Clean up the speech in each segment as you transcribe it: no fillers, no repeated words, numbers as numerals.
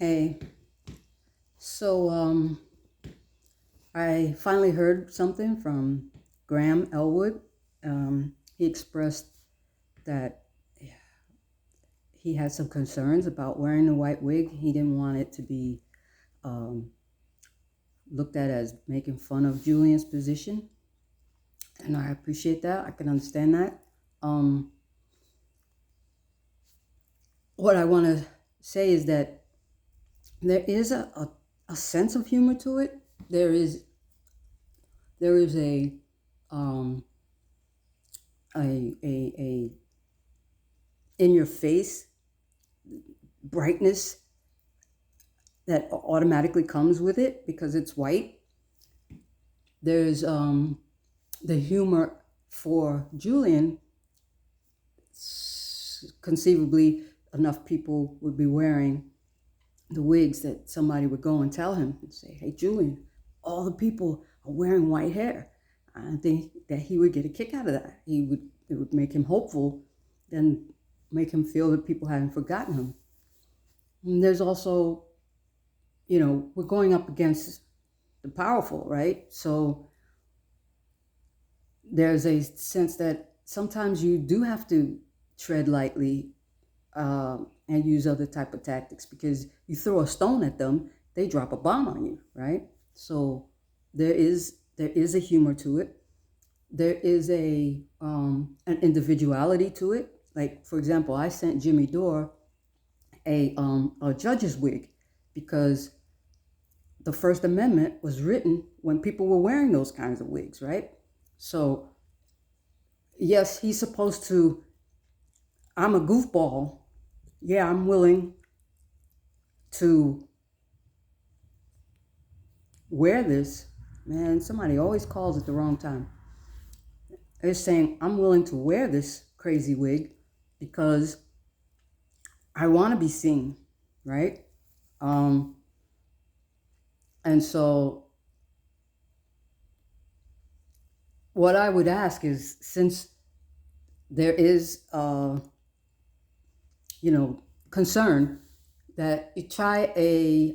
Hey, so I finally heard something from Graham Elwood. He expressed that he had some concerns about wearing the white wig. He didn't want it to be um, looked at as making fun of Julian's position, and I appreciate that. I can understand that. Um, what I want to say is that there is a sense of humor to it. There is um, a in your face brightness that automatically comes with it because it's white. There's the humor for Julian. Conceivably, enough people would be wearing the wigs that somebody would go and tell him and say, "Hey, Julian, all the people are wearing white hair." I think that he would get a kick out of that. It would make him hopeful, then make him feel that people hadn't forgotten him. And there's also, we're going up against the powerful, right? So there's a sense that sometimes you do have to tread lightly and use other type of tactics, because you throw a stone at them, they drop a bomb on you, right? So there is a humor to it. There is an individuality to it. Like, for example, I sent Jimmy Dore a judge's wig because the First Amendment was written when people were wearing those kinds of wigs, right? So yes, he's supposed to. I'm a goofball. Yeah, I'm willing to wear this. Man, somebody always calls at the wrong time. They're saying, I'm willing to wear this crazy wig because I want to be seen, right? And so what I would ask is, since there is, concern, that you try a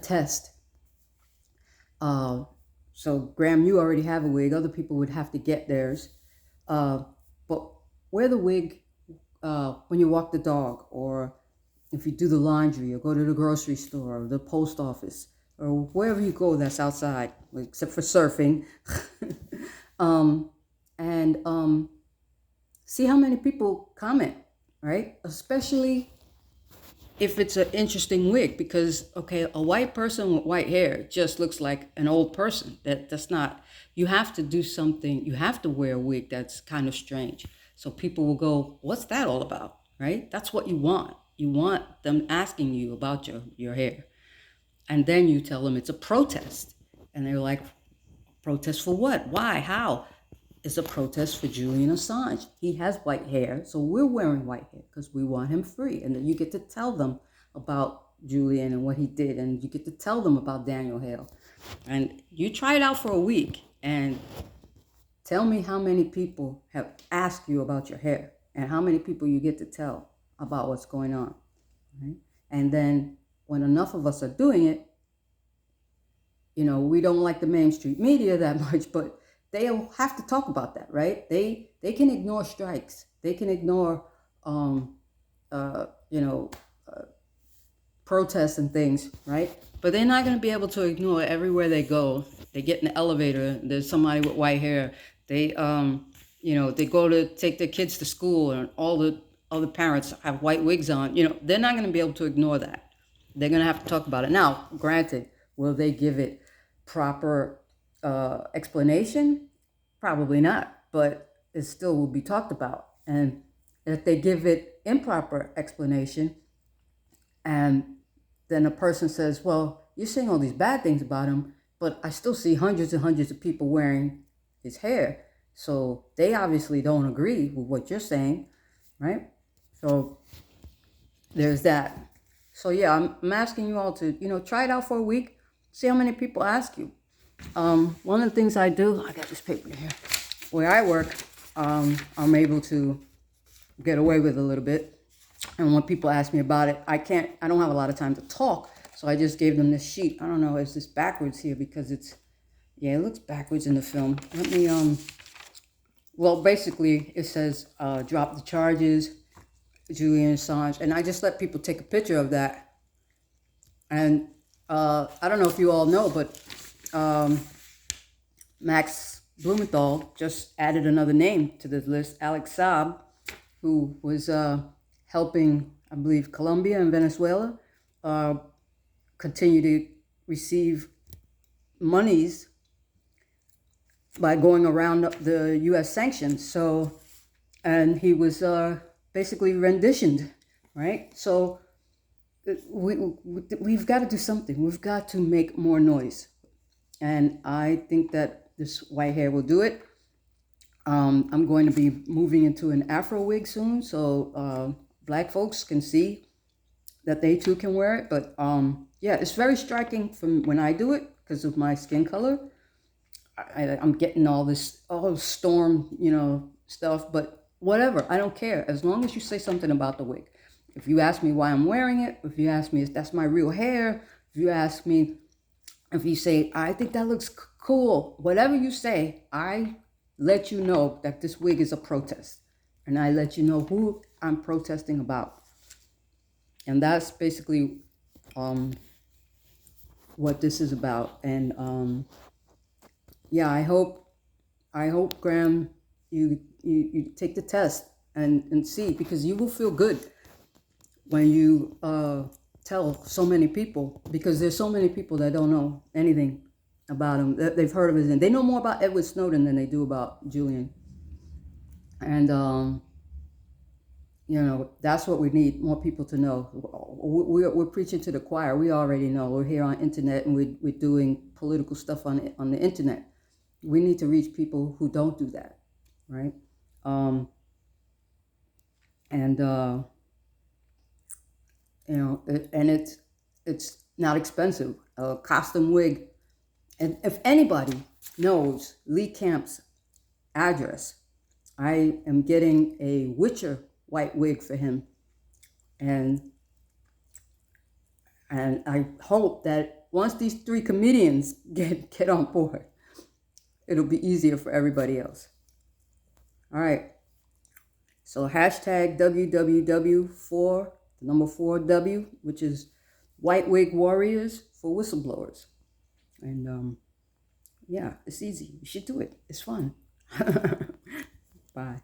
test. So Graham, you already have a wig. Other people would have to get theirs. But wear the wig when you walk the dog, or if you do the laundry, or go to the grocery store, or the post office, or wherever you go that's outside, except for surfing. And see how many people comment, right? Especially if it's an interesting wig, because okay, a white person with white hair just looks like an old person. That's not. You have to do something. You have to wear a wig that's kind of strange, so people will go, "What's that all about?" Right? That's what you want. You want them asking you about your hair, and then you tell them it's a protest, and they're like, "Protest for what? Why? How?" It's a protest for Julian Assange. He has white hair, so we're wearing white hair because we want him free. And then you get to tell them about Julian and what he did, and you get to tell them about Daniel Hale. And you try it out for a week and tell me how many people have asked you about your hair and how many people you get to tell about what's going on. Right? And then when enough of us are doing it, we don't like the mainstream media that much, but they'll have to talk about that, right? They can ignore strikes. They can ignore, protests and things, right? But they're not going to be able to ignore everywhere they go. They get in the elevator. There's somebody with white hair. They, they go to take their kids to school, and all the other parents have white wigs on. They're not going to be able to ignore that. They're going to have to talk about it. Now, granted, will they give it proper explanation? Probably not, but it still will be talked about. And if they give it improper explanation, and then a person says, "Well, you're saying all these bad things about him, but I still see hundreds and hundreds of people wearing his hair, so they obviously don't agree with what you're saying," right? So there's that. So yeah, I'm asking you all to try it out for a week, see how many people ask you. One of the things I do, I got this paper here, where I work, I'm able to get away with a little bit. And when people ask me about it, I don't have a lot of time to talk. So I just gave them this sheet. I don't know, is this backwards here? Because yeah, it looks backwards in the film. Let me, well, basically it says, drop the charges, Julian Assange. And I just let people take a picture of that. And I don't know if you all know, but Max Blumenthal just added another name to this list, Alex Saab, who was helping, I believe, Colombia and Venezuela continue to receive monies by going around the U.S. sanctions. So, and he was basically renditioned, right? So we've got to do something. We've got to make more noise. And I think that this white hair will do it. I'm going to be moving into an Afro wig soon, so Black folks can see that they too can wear it. But yeah, it's very striking from when I do it because of my skin color. I'm getting all this storm, stuff, but whatever. I don't care as long as you say something about the wig. If you ask me why I'm wearing it, if you ask me if that's my real hair, if you say, I think that looks cool, whatever you say, I let you know that this wig is a protest. And I let you know who I'm protesting about. And that's basically what this is about. And yeah, I hope, Graham, you take the test and see, because you will feel good when you tell so many people, because there's so many people that don't know anything about him. They've heard of his name. They know more about Edward Snowden than they do about Julian. And that's what we need, more people to know. We're preaching to the choir. We already know. We're here on internet, and we're doing political stuff on the internet. We need to reach people who don't do that, right? And it's not expensive. A custom wig. And if anybody knows Lee Camp's address, I am getting a Witcher white wig for him. And I hope that once these 3 comedians get on board, it'll be easier for everybody else. All right. So hashtag WWW for the number 4W, which is White Wig Warriors for Whistleblowers. And yeah, it's easy. You should do it. It's fun. Bye.